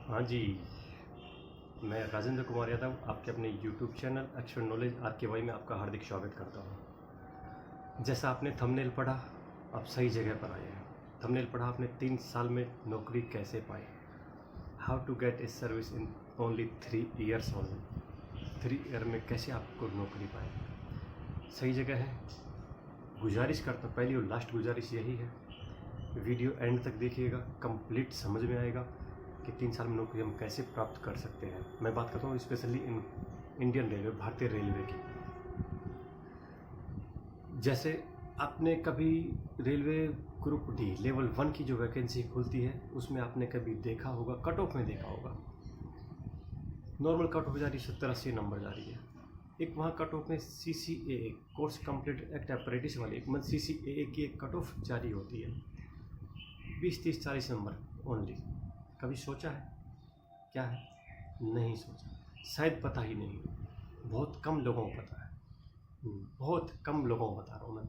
हाँ जी, मैं राजेंद्र कुमार यादव आपके अपने YouTube channel expert knowledge RKY में आपका हार्दिक स्वागत करता हूँ। जैसा आपने थंबनेल पढ़ा, आप सही जगह पर आए हैं। थंबनेल पढ़ा आपने 3 साल में नौकरी कैसे पाई, how to get a service in only 3 years only. 3 year में कैसे आपको नौकरी पाए, सही जगह है। गुजारिश करता हूँ, पहली और लास्ट गुजारिश यही है, वीडियो एंड तक देखिएगा, कंप्लीट समझ में आएगा कि 3 साल में नौकरी हम कैसे प्राप्त कर सकते हैं। मैं बात करता हूँ स्पेशली इंडियन रेलवे, भारतीय रेलवे की। जैसे आपने कभी रेलवे ग्रुप डी लेवल 1 की जो वैकेंसी खुलती है उसमें आपने कभी देखा होगा, कट ऑफ में देखा होगा, नॉर्मल कट ऑफ जा रही 70-80 नंबर जा रही है। एक वहाँ कट ऑफ में CCAA course complete act apprentice वाली एक मतलब CCAA की एक कट ऑफ जारी होती है 20-30-40 नंबर ओनली। कभी सोचा है क्या है? नहीं सोचा, शायद पता ही नहीं, बहुत कम लोगों को पता है। बहुत कम लोगों को बता रहा हूँ मैं,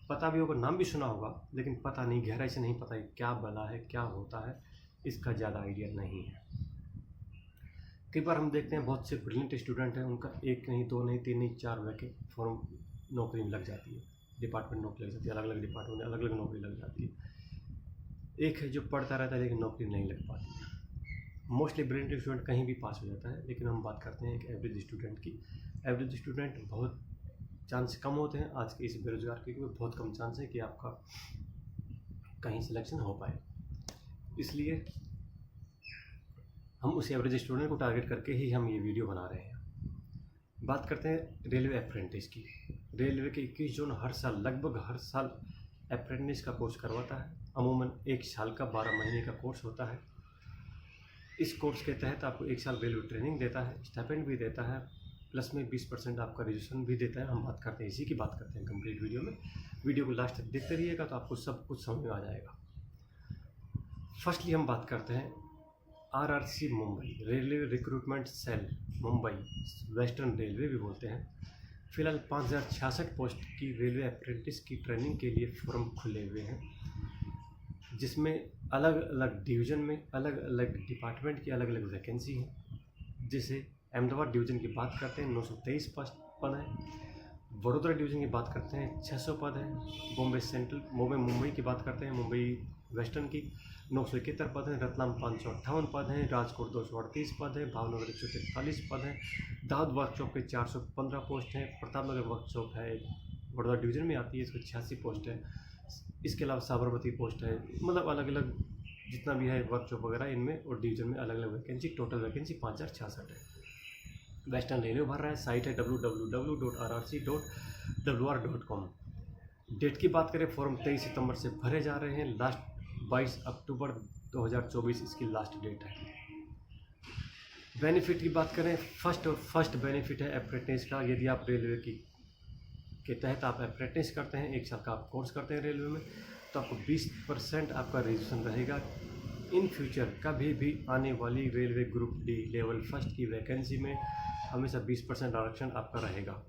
पता भी होगा, नाम भी सुना होगा, लेकिन पता नहीं, गहराई से नहीं पता है क्या बला है, क्या होता है, इसका ज़्यादा आइडिया नहीं है। कई बार हम देखते हैं बहुत से ब्रिलियंट स्टूडेंट हैं, उनका 1 नहीं 2 नहीं 3 नहीं 4 वैके फॉर्म नौकरी में लग जाती है, डिपार्टमेंट नौकरी लग जाती है, अलग अलग डिपार्टमेंट में अलग अलग नौकरी लग जाती है। एक है जो पढ़ता रहता है लेकिन नौकरी नहीं लग पाती है। मोस्टली ब्रिलियंट स्टूडेंट कहीं भी पास हो जाता है, लेकिन हम बात करते हैं एक एवरेज स्टूडेंट की। एवरेज स्टूडेंट बहुत चांस कम होते हैं आज के इस बेरोजगार के, बहुत कम चांस है कि आपका कहीं सिलेक्शन हो पाए। इसलिए हम उस एवरेज स्टूडेंट को टारगेट करके ही हम ये वीडियो बना रहे हैं। बात करते हैं रेलवे अप्रेंटिस की। रेलवे के 21 जोन हर साल, लगभग हर साल अप्रेंटिस का कोर्स करवाता है। अमूमन 1 साल का 12 महीने का कोर्स होता है। इस कोर्स के तहत आपको 1 साल रेलवे ट्रेनिंग देता है, स्टाइपेंड भी देता है, प्लस में 20% आपका रिजर्वेशन भी देता है। हम बात करते हैं, इसी की बात करते हैं कंप्लीट वीडियो में। वीडियो को लास्ट तक देखते रहिएगा तो आपको सब कुछ समझ में आ जाएगा। फर्स्टली हम बात करते हैं RRC Mumbai, railway recruitment cell Mumbai, western railway भी बोलते हैं। फिलहाल 5066 पोस्ट की रेलवे अप्रेंटिस की ट्रेनिंग के लिए फॉर्म खुले हुए हैं, जिसमें अलग अलग डिवीज़न में अलग अलग डिपार्टमेंट की अलग अलग वैकेंसी है। जैसे अहमदाबाद डिवीज़न की बात करते हैं 923 पद हैं। वडोदरा डिवीज़न की बात करते हैं 600 पद हैं। बॉम्बे सेंट्रल मुंबई की बात करते हैं, मुंबई वेस्टर्न की 971 पद हैं। रतलाम 558 पद हैं। राजकोट 238 पद हैं। भावनगर 143 पद हैं। दाहोद वर्कशॉप के 415 पोस्ट हैं। प्रतापनगर वर्कशॉप है, वडोदरा डिवीज़न में आती है, इसको 86 पोस्ट है। इसके अलावा साबरमती पोस्ट है। मतलब अलग अलग जितना भी है वर्कशॉप वगैरह, इनमें और डिवीज़न में अलग अलग वैकेंसी, टोटल वैकेंसी 5066 है। वेस्टर्न रेलवे भर रहा है। साइट है www.rrc.wr.com। डेट की बात करें, फॉर्म 23 सितंबर से भरे जा रहे हैं। लास्ट 22 अक्टूबर 2024 इसकी लास्ट डेट है। बेनिफिट की बात करें, फर्स्ट बेनिफिट है अप्रेंटिस का। यदि आप रेलवे के तहत आप अप्रेंटिस करते हैं, 1 साल का आप कोर्स करते हैं रेलवे में, तो आपको 20% आपका रिजर्वेशन रहेगा। इन फ्यूचर कभी भी आने वाली रेलवे ग्रुप डी लेवल 1 की वैकेंसी में हमेशा 20% आरक्षण आपका रहेगा।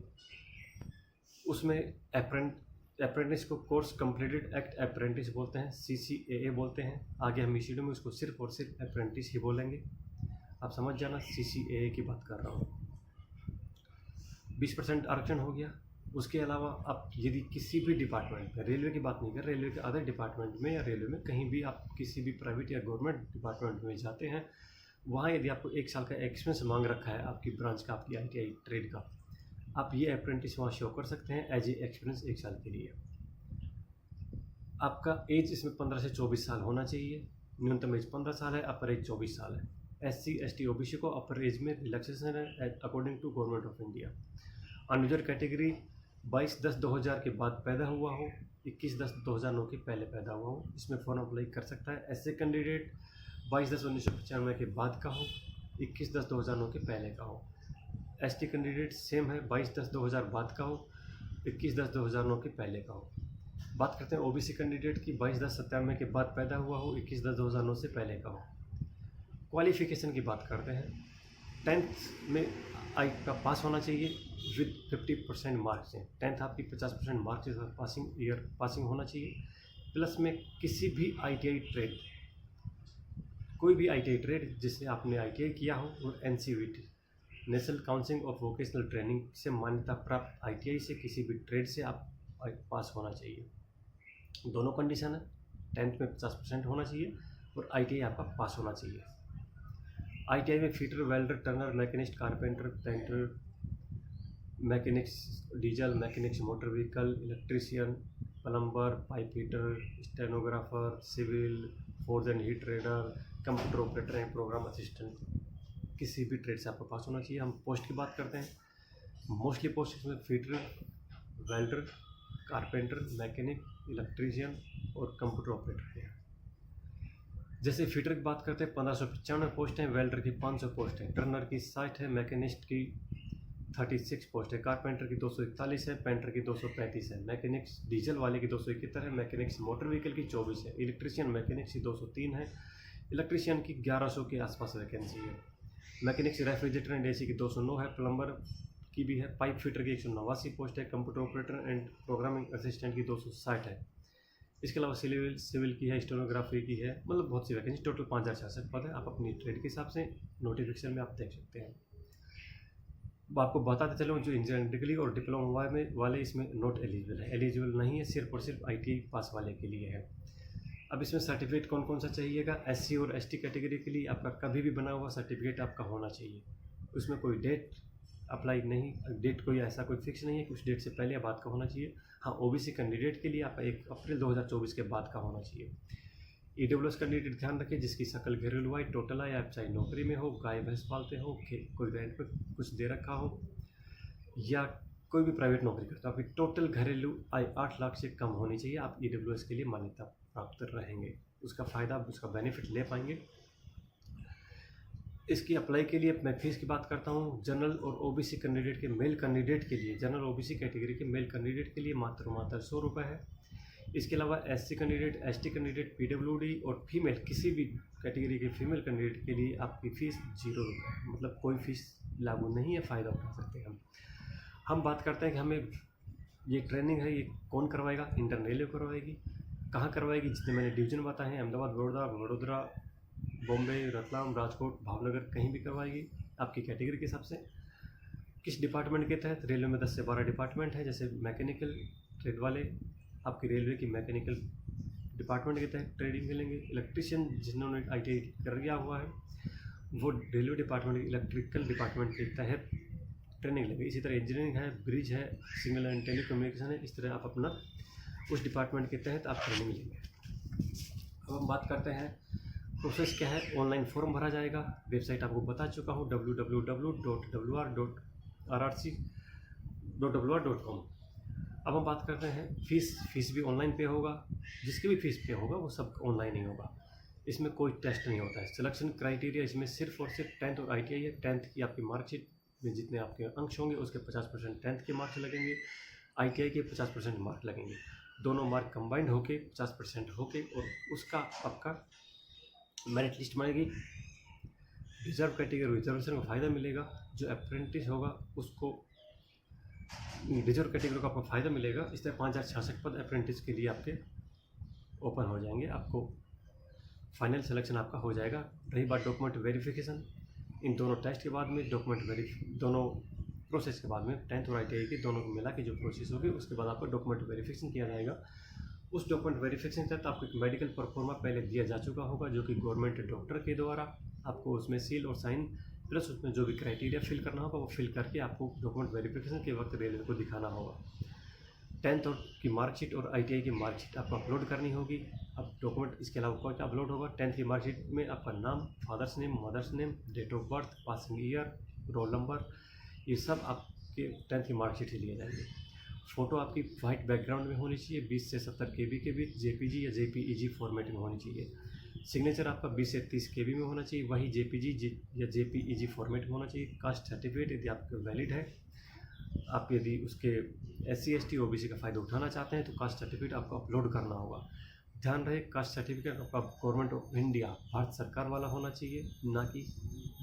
उसमें अप्रेंटिस को कोर्स कंप्लीटेड एक्ट अप्रेंटिस बोलते हैं, CCAA बोलते हैं। आगे हम इस वीडियो में उसको सिर्फ और सिर्फ अप्रेंटिस ही बोलेंगे, आप समझ जाना, CCAA की बात कर रहा हूँ। 20% आरक्षण हो गया। उसके अलावा आप यदि किसी भी डिपार्टमेंट में, रेलवे की बात नहीं कर, रेलवे के अदर डिपार्टमेंट में या रेलवे में कहीं भी आप किसी भी प्राइवेट या गवर्नमेंट डिपार्टमेंट में जाते हैं, वहाँ यदि आपको 1 साल का एक्सपीरियंस मांग रखा है आपकी ब्रांच का, आपकी ITI ट्रेड का, आप ये अप्रेंटिस वहाँ शो कर सकते हैं एज ए एक्सपीरियंस 1 साल के लिए। आपका एज इसमें 15 से 24 साल होना चाहिए। न्यूनतम एज 15 साल है, अपर एज 24 साल है। SC ST OBC को अपर एज में रिलैक्सेशन है according to government of India. Unreserved category 22/10/2000 के बाद पैदा हुआ हो, 21/10/2009 के पहले पैदा हुआ हो, इसमें फॉर्म अप्लाई कर सकता है। ऐसे कैंडिडेट 22/10/1995 के बाद का हो, 21/10/2009 के पहले का हो। ST कैंडिडेट सेम है, 22/10/2000 बाद का हो, 21/10/2009 के पहले का हो। बात करते हैं OBC कैंडिडेट की, 22/10/97 के बाद पैदा हुआ हो, 21/10/2009 से पहले का हो। क्वालिफिकेशन की बात करते हैं, 10th में का पास होना चाहिए विद 50% मार्क्स हैं। 10th आपकी 50% मार्क्स के साथ पासिंग होना चाहिए। प्लस में किसी भी ITI ट्रेड कोई भी ITI ट्रेड जिससे आपने ITI किया हो और NCVT national council of vocational training से मान्यता प्राप्त ITI से किसी भी ट्रेड से आप पास होना चाहिए। दोनों कंडीशन है, 10th में 50% होना चाहिए और ITI आपका पास होना चाहिए। ITI में fitter, welder, turner, machinist, carpenter, painter, mechanics diesel, mechanics motor vehicle, electrician, plumber, pipe fitter, stenographer, civil, forge and heat trader, computer operator and program assistant, किसी भी ट्रेड से आपका पास होना चाहिए। हम पोस्ट की बात करते हैं। मोस्टली पोस्ट इसमें fitter, welder, carpenter, mechanic, electrician और कंप्यूटर ऑपरेटर के हैं। जैसे फिटर की बात करते हैं 1595 पोस्ट हैं, वेल्डर की 500 पोस्ट है, टर्नर की 60 है, मैकेनिस्ट की 36 पोस्ट है, कारपेंटर की 241 है, पेंटर की 235 है, मैकेनिक्स डीजल वाले की 271 है, मैकेनिक्स मोटर व्हीकल की 24 है, इलेक्ट्रीशियन मैकेनिक्स की 203 है, इलेक्ट्रीशियन की 1100 के आसपास वैकेंसी है, मैकेनिक्स रेफ्रिजरेटर एंड AC की 209 है, प्लम्बर की भी है, पाइप फिटर की 189 पोस्ट है, computer operator and programming assistant की 260 है। इसके अलावा सिविल की है, स्टेनोग्राफी की है, मतलब बहुत सी वैकेंसी, टोटल 5066 पद है। आप अपनी ट्रेड के हिसाब से नोटिफिकेशन में आप देख सकते हैं। आपको बताते चलो, जो इंजीनियरिंग डिग्री और डिप्लोमा में वाले इसमें नॉट एलिजिबल है, एलिजिबल नहीं है, सिर्फ और सिर्फ ITI पास वाले के लिए है। अब इसमें सर्टिफिकेट कौन कौन सा चाहिएगा? SC और ST कैटेगरी के लिए आपका कभी भी बना हुआ सर्टिफिकेट आपका होना चाहिए। उसमें कोई डेट अप्लाई नहीं, डेट कोई ऐसा कोई फिक्स नहीं है कि उस डेट से पहले या बाद का होना चाहिए। हाँ, OBC कैंडिडेट के लिए आपका 1 अप्रैल 2024 के बाद का होना चाहिए। EWS कैंडिडेट ध्यान रखें, जिसकी सकल घरेलू आय टोटल आय, आप चाहे नौकरी में हो, गाय भैंस पालते हो, कोई रेंट पर कुछ दे रखा हो या कोई भी प्राइवेट नौकरी करते हो, आपकी टोटल घरेलू आय 8 लाख से कम होनी चाहिए। आप EWS के लिए मान्यता प्राप्त रहेंगे, उसका फ़ायदा, उसका बेनिफिट ले पाएंगे। इसकी अप्लाई के लिए मैं फीस की बात करता हूँ। जनरल और OBC कैंडिडेट के मेल कैंडिडेट के लिए, जनरल OBC कैटेगरी के मेल कैंडिडेट के लिए मात्र 100 रुपये है। इसके अलावा SC candidate, ST candidate, PWD और फीमेल किसी भी कैटेगरी के फीमेल कैंडिडेट के लिए आपकी फ़ीस 0 रुपये, मतलब कोई फ़ीस लागू नहीं है, फ़ायदा उठा सकते हैं हम बात करते हैं कि हमें ये ट्रेनिंग है, ये कौन करवाएगा? इंडियन रेलवे करवाएगी। कहाँ करवाएगी? जितने मैंने डिवीज़न बताए हैं, अहमदाबाद, वडोदरा, बॉम्बे, रतलाम, राजकोट, भावनगर, कहीं भी करवाएगी आपकी कैटेगरी के हिसाब से। किस डिपार्टमेंट के तहत? रेलवे में 10 से 12 डिपार्टमेंट है। जैसे मैकेनिकल ट्रेड वाले आपकी रेलवे की मैकेनिकल डिपार्टमेंट के तहत ट्रेनिंग मिलेंगे। इलेक्ट्रीशियन जिन्होंने ITI कर लिया हुआ है वो रेलवे डिपार्टमेंट, इलेक्ट्रिकल डिपार्टमेंट के तहत ट्रेनिंग लेंगे। इसी तरह इंजीनियरिंग है, ब्रिज है, सिग्नल एंड टेलीकम्युनिकेशन है, इस तरह आप अपना उस डिपार्टमेंट के तहत आप ट्रेनिंग लेंगे। अब हम बात करते हैं प्रोसेस क्या है। ऑनलाइन फॉर्म भरा जाएगा, वेबसाइट आपको बता चुका हूँ www.wr.rc.wr.com। अब हम बात करते हैं फीस भी ऑनलाइन पे होगा। जिसकी भी फीस पे होगा वो सब ऑनलाइन ही होगा, इसमें कोई टेस्ट नहीं होता है। सिलेक्शन क्राइटेरिया इसमें सिर्फ और सिर्फ 10th और ITI है। 10th की आपकी मार्कशीट में जितने आपके अंक होंगे उसके 50% 10th के मार्क्स लगेंगे, ITI के 50% मार्क लगेंगे। दोनों मार्क कंबाइंड होके 50% होके और उसका आपका मेरिट लिस्ट बनेगी। रिजर्व कैटेगरी रिजर्वेशन का फ़ायदा मिलेगा। जो अप्रेंटिस होगा उसको रिजर्व कैटेगरी का आपको फ़ायदा मिलेगा। इस तरह 5066 पद अप्रेंटिस के लिए आपके ओपन हो जाएंगे। आपको फाइनल सिलेक्शन आपका हो जाएगा। रही बात डॉक्यूमेंट वेरिफिकेशन, इन दोनों टेस्ट के बाद में दोनों प्रोसेस के बाद में 10th और ITI के दोनों को मिला के जो प्रोसेस होगी उसके बाद आपका डॉक्यूमेंट वेरिफिकेशन किया जाएगा। उस डॉक्यूमेंट वेरिफिकेशन के तहत आपको एक मेडिकल परफॉर्मा पहले दिया जा चुका होगा जो कि गवर्नमेंट डॉक्टर के द्वारा आपको उसमें सील और साइन प्लस उसमें जो भी क्राइटेरिया फिल करना होगा वो फिल करके आपको डॉक्यूमेंट वेरिफिकेशन के वक्त रेलवे को दिखाना होगा। 10th और की मार्कशीट और ITI की मार्कशीट आपको अपलोड करनी होगी। अब डॉक्यूमेंट इसके अलावा कौन सा अपलोड होगा? 10th की मार्कशीट में आपका नाम, father's name, mother's name, date of birth, passing year, roll number, ये सब आपके 10th की मार्कशीट से लिए जाएंगे। फ़ोटो आपकी वाइट बैकग्राउंड में होनी चाहिए, 20 से 70 KB के बीच, JPG या JPEG फॉर्मेट में होनी चाहिए। सिग्नेचर आपका 20 से 30 KB में होना चाहिए, वही JPG या JPEG फॉर्मेट में होना चाहिए। कास्ट सर्टिफिकेट यदि आपका वैलिड है, आप यदि उसके SC ST OBC का फ़ायदा उठाना चाहते हैं तो कास्ट सर्टिफिकेट आपको अपलोड करना होगा। ध्यान रहे कास्ट सर्टिफिकेट आपका गवर्नमेंट ऑफ इंडिया, भारत सरकार वाला होना चाहिए, ना कि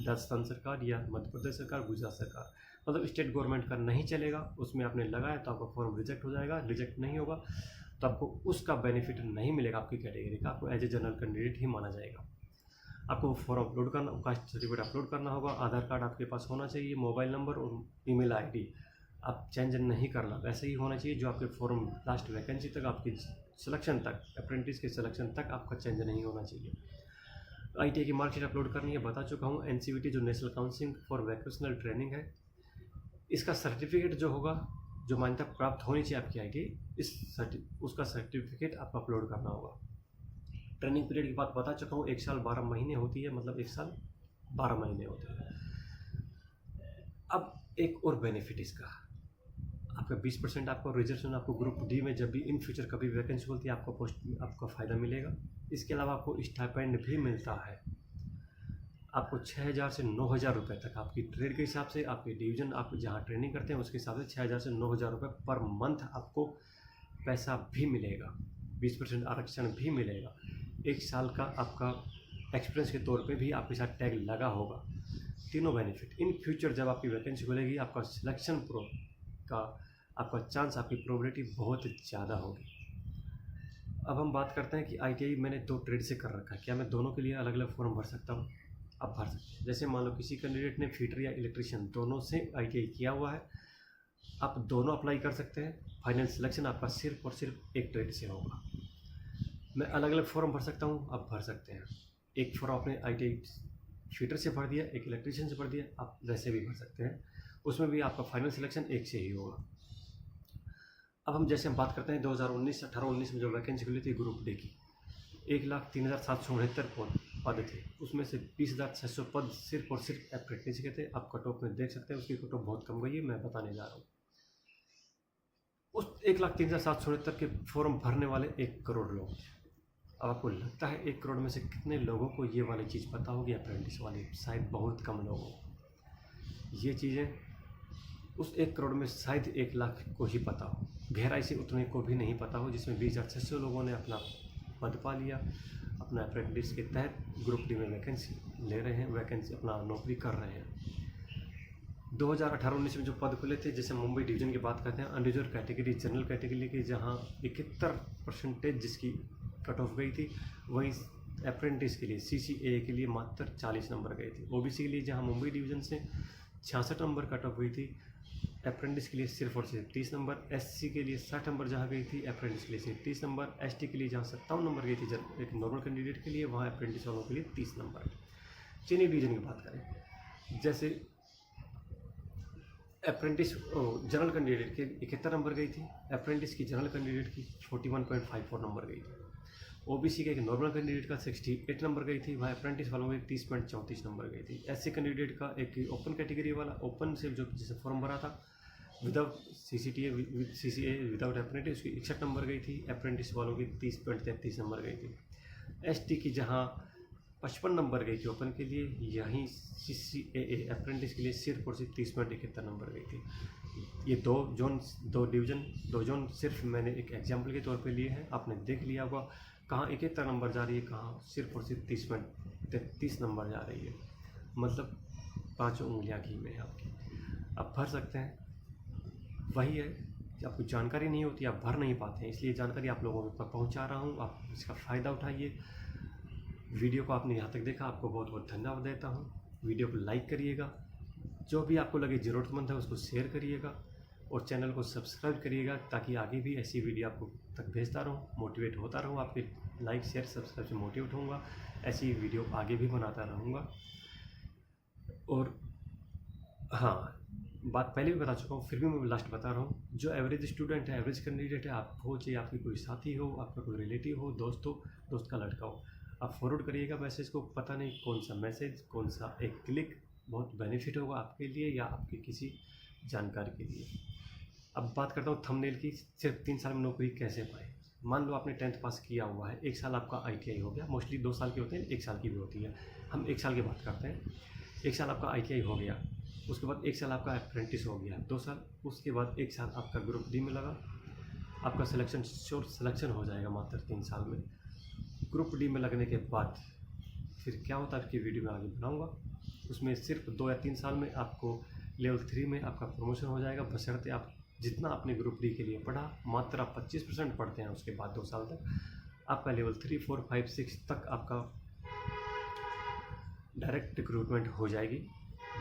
राजस्थान सरकार या मध्य प्रदेश सरकार, गुजरात सरकार, मतलब स्टेट गवर्नमेंट का नहीं चलेगा। उसमें आपने लगाया तो आपका फॉर्म रिजेक्ट हो जाएगा। रिजेक्ट नहीं होगा तो आपको उसका बेनिफिट नहीं मिलेगा, आपकी कैटेगरी का आपको एज ए जनरल कैंडिडेट ही माना जाएगा। आपको फॉर्म अपलोड करना, कास्ट सर्टिफिकेट अपलोड करना होगा, आधार कार्ड आपके पास होना चाहिए, मोबाइल नंबर और ईमेल आईडी आप चेंज नहीं करना, वैसे ही होना चाहिए जो आपके फॉर्म लास्ट वैकेंसी तक, आपकी सिलेक्शन तक, अप्रेंटिस के सिलेक्शन तक आपका चेंज नहीं होना चाहिए। ITI की मार्कशीट अपलोड करनी है, बता चुका हूँ। NCVT जो national council for vocational training है, इसका सर्टिफिकेट जो होगा, जो मान्यता प्राप्त होनी चाहिए आपकी ITI, उसका सर्टिफिकेट आपको अपलोड करना होगा। ट्रेनिंग पीरियड की बात बता चुका हूँ, 1 साल 12 महीने होती है, मतलब 1 साल 12 महीने होते हैं। अब एक और बेनिफिट इसका, आपका 20% आपको रिजर्वेशन, आपको ग्रुप डी में जब भी इन फ्यूचर कभी वैकेंसी होती है आपको आपका फ़ायदा मिलेगा। इसके अलावा आपको स्टाइपेंड भी मिलता है, आपको 6,000 से 9,000 रुपये तक, आपकी ट्रेड के हिसाब से, आपके डिवीज़न आप जहाँ ट्रेनिंग करते हैं उसके हिसाब से 6,000 से 9,000 रुपये पर मंथ आपको पैसा भी मिलेगा, 20% आरक्षण भी मिलेगा। 1 साल का आपका एक्सपीरियंस के तौर पे भी आपके साथ टैग लगा होगा। तीनों बेनिफिट इन फ्यूचर जब आपकी वैकेंसी खुलेगी, आपका सिलेक्शन का आपका चांस, आपकी प्रोबेबिलिटी बहुत ज़्यादा होगी। अब हम बात करते हैं कि ITI मैंने 2 ट्रेड से कर रखा है, क्या मैं दोनों के लिए अलग अलग फॉर्म भर सकता हूँ? आप भर सकते हैं। जैसे मान लो किसी कैंडिडेट ने फीटर या इलेक्ट्रिशियन दोनों से ITI किया हुआ है, आप दोनों अप्लाई कर सकते हैं। फाइनल सिलेक्शन आपका सिर्फ और सिर्फ एक ट्रेड से होगा। मैं अलग अलग फॉर्म भर सकता हूँ, आप भर सकते हैं। एक फॉर्म आपने ITI फीटर से भर दिया, एक इलेक्ट्रिशियन से भर दिया, आप वैसे भी भर सकते हैं। उसमें भी आपका फाइनल सिलेक्शन एक से ही होगा। अब हम जैसे हम बात करते हैं 2018-19 में जो वैकेंसी खुली थी ग्रुप डी की, 1,03,769 पद थे, उसमें से 20,600 पद सिर्फ और सिर्फ अप्रेंटिस के थे। आप कट ऑफ में देख सकते हैं, उसकी कट ऑफ बहुत कम गई है, मैं बताने जा रहा हूँ। उस 1,03,769 के फॉर्म भरने वाले 1 करोड़ लोग। अब आपको लगता है 1 करोड़ में से कितने लोगों को ये वाली चीज़ पता होगी अप्रेंटिस वाली? शायद बहुत कम लोगों को ये चीज़ें, उस 1 करोड़ में शायद 1 लाख को ही पता हो, गहराई से उतने को भी नहीं पता हो, जिसमें 20,600 लोगों ने अपना पद पा लिया, अपना अप्रेंटिस के तहत ग्रुप डी में वैकेंसी ले रहे हैं, वैकेंसी अपना नौकरी कर रहे हैं। 2018-19 में जो पद खुले थे, जैसे मुंबई डिवीज़न की बात करते हैं, अनरिजर्व कैटेगरी, जनरल कैटेगरी की जहाँ 71% जिसकी कट ऑफ गई थी, वहीं अप्रेंटिस के लिए CCA के लिए मात्र 40 नंबर गए थे। OBC के लिए जहाँ मुंबई डिवीज़न से 66 नंबर कट ऑफ गई थी, अप्रेंटिस के लिए सिर्फ और सिर्फ 30 नंबर। SC के लिए 60 नंबर जहाँ गई थी, अप्रेंटिस के लिए सिर्फ 30 नंबर। ST के लिए जहाँ 57 नंबर गई थी एक नॉर्मल कैंडिडेट के लिए, वहाँ अप्रेंटिस वालों के लिए 30 नंबर। चेन्नई डिवीज़न की बात करें, जैसे अप्रेंटिस जनरल कैंडिडेट के 71 नंबर गई थी, अप्रेंटिस की जनरल कैंडिडेट की 41.54 नंबर गई थी। OBC के एक नॉर्मल कैंडिडेट का 68 नंबर गई थी, वहाँ अप्रेंटिस वालों में 30.34 नंबर गई थी। SC कैंडिडेट का एक ओपन कैटेगरी वाला, ओपन से जो जिसे फॉर्म भरा था विदाउट CCA विदाउट अप्रेंटिस, उसकी 61 नंबर गई थी। अप्रेंटिस वालों की 30.33 नंबर गई थी। ST की जहाँ 55 नंबर गई थी ओपन के लिए, यहीं CCAA अप्रेंटिस के लिए सिर्फ और सिर्फ 30.71 नंबर गई थी। ये दो जोन सिर्फ मैंने एक एग्जाम्पल के तौर पे लिए हैं, आपने देख लिया होगा कहाँ 71 नंबर जा रही है, कहाँ सिर्फ और सिर्फ 30.33 नंबर जा रही है, मतलब 5 उंगलियाँ घी में है आपकी। आप भर सकते हैं। वही है कि आपको जानकारी नहीं होती, आप भर नहीं पाते हैं, इसलिए जानकारी आप लोगों तक पहुंचा रहा हूं, आप इसका फ़ायदा उठाइए। वीडियो को आपने यहाँ तक देखा, आपको बहुत बहुत धन्यवाद देता हूं। वीडियो को लाइक करिएगा, जो भी आपको लगे ज़रूरतमंद है उसको शेयर करिएगा और चैनल को सब्सक्राइब करिएगा, ताकि आगे भी ऐसी वीडियो आपको तक भेजता रहूँ, मोटिवेट होता रहूँ। आपके लाइक शेयर सब्सक्राइब से मोटिवेट होऊंगा, ऐसी वीडियो आगे भी बनाता रहूँगा। और हाँ, बात पहले भी बता चुका हूँ, फिर भी मैं लास्ट बता रहा हूँ, जो एवरेज स्टूडेंट है, एवरेज कैंडिडेट है, आप हो, चाहे आपकी कोई साथी हो, आपका कोई रिलेटिव हो, दोस्त हो, दोस्त का लड़का हो, आप फॉरवर्ड करिएगा मैसेज को। पता नहीं कौन सा मैसेज, कौन सा एक क्लिक बहुत बेनिफिट होगा आपके लिए या आपकी किसी जानकारी के लिए। अब बात करता हूँ थंबनेल की, सिर्फ 3 साल में नौकरी कैसे पाए। मान लो आपने 10th पास किया हुआ है, 1 साल आपका ITI हो गया, मोस्टली 2 साल की होते हैं, 1 साल की भी होती है, हम 1 साल की बात करते हैं। 1 साल आपका ITI हो गया, उसके बाद 1 साल आपका अप्रेंटिस हो गया, 2 साल, उसके बाद 1 साल आपका ग्रुप डी में लगा, आपका सिलेक्शन हो जाएगा मात्र 3 साल में। ग्रुप डी में लगने के बाद फिर क्या होता है आपकी वीडियो में आगे बनाऊंगा। उसमें सिर्फ 2 या 3 साल में आपको लेवल 3 में आपका प्रमोशन हो जाएगा, बशर्ते आप जितना आपने ग्रुप डी के लिए पढ़ा, मात्र आप 25% पढ़ते हैं, उसके बाद 2 साल तक आपका लेवल 3, 4, 5, 6 तक आपका डायरेक्ट रिक्रूटमेंट हो जाएगी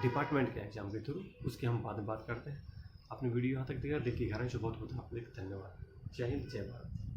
डिपार्टमेंट के एग्ज़ाम के थ्रू, उसकी हम बाद में बात करते हैं। आपने वीडियो यहाँ तक देखा, देखिए घर में बहुत बहुत आप धन्यवाद। जय हिंद, जय भारत।